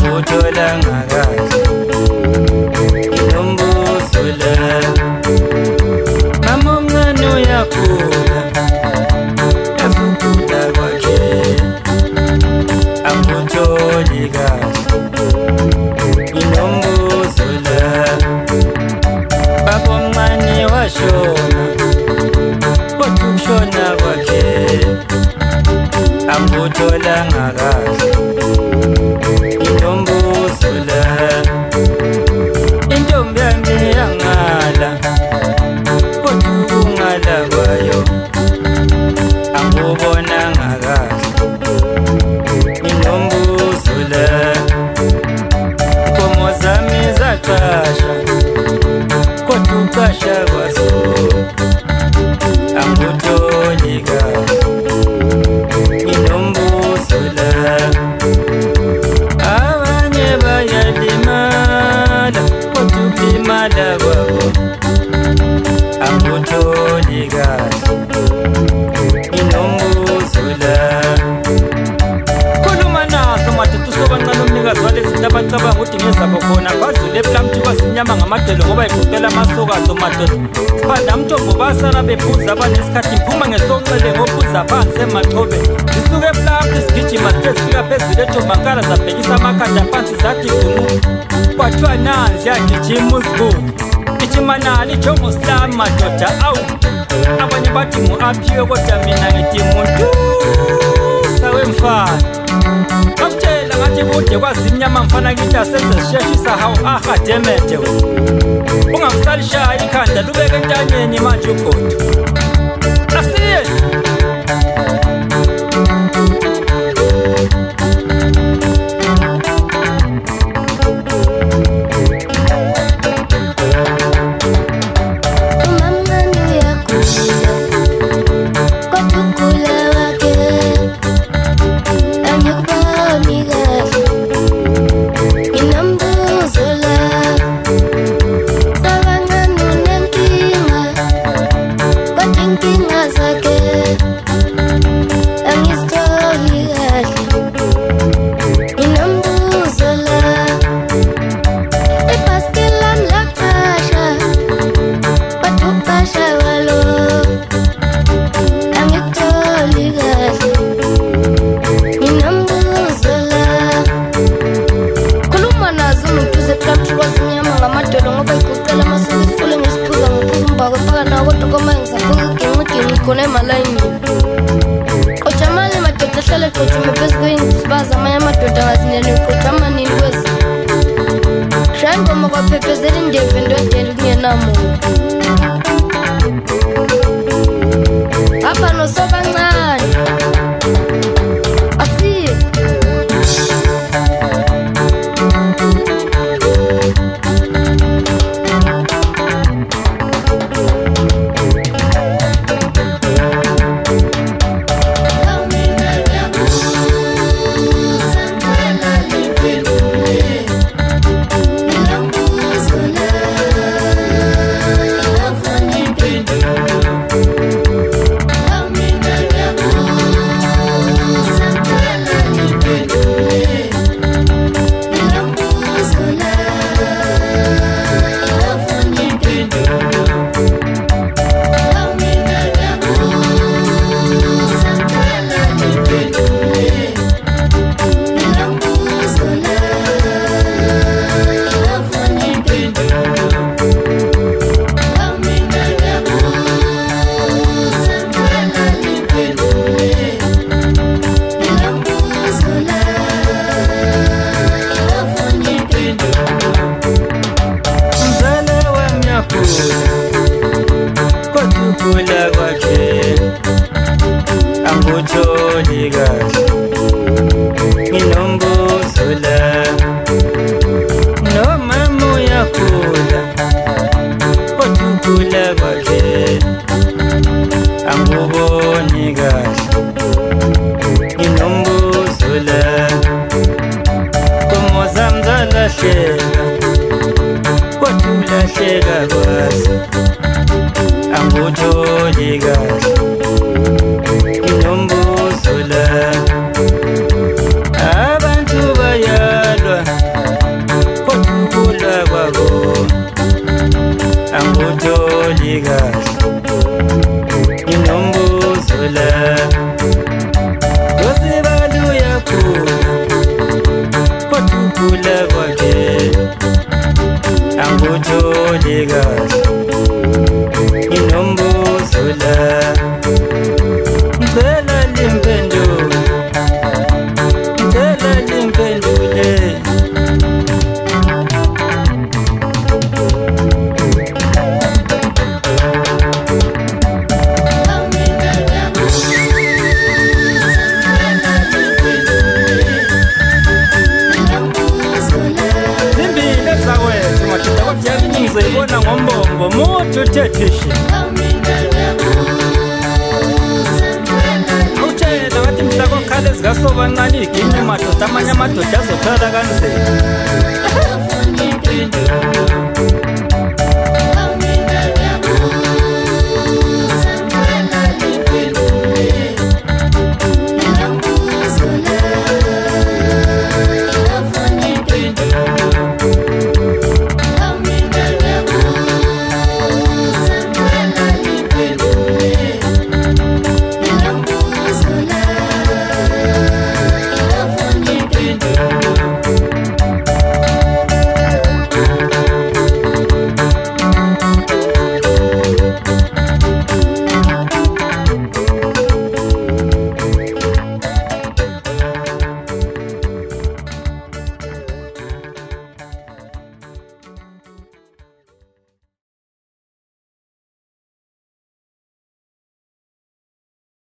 angutholanga kahle Umbuzo la Mama omncane uyakhula Efukuda kwakhe Angutholi kahle Umbuzo la Baba omncane washona Kodwa ukushona kwakhe Angutholanga kahle Umbuzo la Intombi yami yangala Kodwa ukungala kwayo Angubonanga kahle Umbuzo la Inkomo zami zaqasha Kodwa uqasha kwazo Angutholi kahle Umbuzo la Abanye bayalimala Kodwa ukulimala kwabo Angutholi kahle Umbuzo la Khuluma naso madoda usobancane umnikazi walezi abacabanga ukuthi ngezabo khona badlule ePlamti kwasinyama ngamadelo ngoba igoqela amasokazi madoda siphanda mthombo basala bephuza abanesikhathi iphuma ngesonxele ngophuza phansi emachobe zisuke ePlamti sigijima sifika phezulu eTombakala zabhekisa amakhanda phansi zathi gunu kwathiwa nansi yagijima usibuku gijima nalo ijongo slam madoda awu abanye bathi ngu-Aphiwe kodwa mina ngithi muntu sawemfana Akutshela ngathi kude kwazinyama mfana kithi asenze sisheshisa hawu ahademede ungamsalishaya ikhanda lubeke entanyeni manje ugodo asiye Kone malaini Kochamani madoda hlale kochume phezu kwey'nsibaza amanye amadoda ngazinene kochamani inkwezi Shaya ingoma kwaphephezela indebe ndodela kungenamoya Apha noSobancane Asiye Kodwa kwakhe Angutholi kahle Umbuzo la Nomama uyakhula Kodwa ukhula kwakhe Anguboni kahle Umbuzo la Inkomo zami zalahleka Kodwa ulahleka kwazo Angutholi kahle Umbuzo la Abantu bayalwa ukugula kwakhe angutholi kahle nginombuzo la ngicela limphendule ngicela limphendule Ngizibona ngombombo muthi uthethishe awutshela ngathi mhla kokhala ezikasobancane igini madoda amanye amadoda azothola kanzima